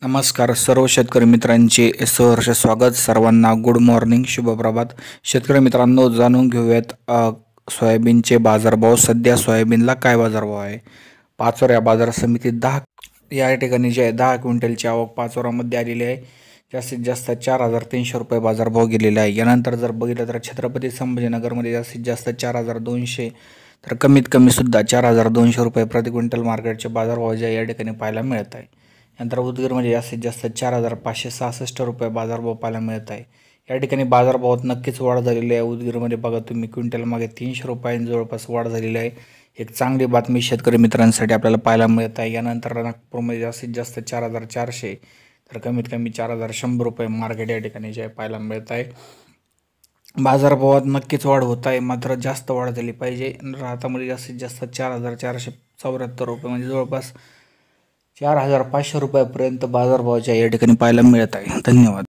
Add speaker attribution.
Speaker 1: नमस्कार सर्व शेतकरी मित्रांचे सहर्ष स्वागत. सर्वांना गुड मॉर्निंग, शुभ प्रभात. शेतकरी मित्रांनो, जाणून घेऊयात सोयाबीनचे बाजारभाव. सध्या सोयाबीनला काय बाजारभाव आहे. पाचोरा बाजार समितीत 10 या ठिकाणी जे 10 क्विंटलची आवक पाचोरामध्ये आलेली आहे. जास्तीत जास्त 4,300 रुपये बाजारभाव गेलेला आहे. यानंतर जर बघितलं तर छत्रपती संभाजीनगरमध्ये जास्तीत जास्त 4,200 तर कमीत कमी सुद्धा 4,200 रुपये प्रति क्विंटल मार्केटचे बाजारभाव जे या ठिकाणी पाहायला मिळत आहे. नंतर उदगीरमध्ये जास्तीत जास्त 4,566 रुपये बाजारभाव पाहायला मिळत आहे. या ठिकाणी बाजारभावात नक्कीच वाढ झालेली आहे. उदगीरमध्ये बघा तुम्ही क्विंटल मागे 300 रुपयांनी जवळपास वाढ झालेली आहे. एक चांगली बातमी शेतकरी मित्रांसाठी आपल्याला पाहायला मिळत आहे. यानंतर नागपूरमध्ये जास्तीत जास्त 4,400 तर कमीत कमी 4,100 रुपये मार्केट या ठिकाणी जे पाहायला मिळत आहे. बाजारभावात नक्कीच वाढ होत आहे, मात्र जास्त वाढ झाली पाहिजे. राहतामध्ये जास्तीत जास्त 4,474 रुपये म्हणजे जवळपास 4,500 रुपयापर्यंत बाजारभावाच्या या ठिकाणी पाहायला मिळत आहे. धन्यवाद.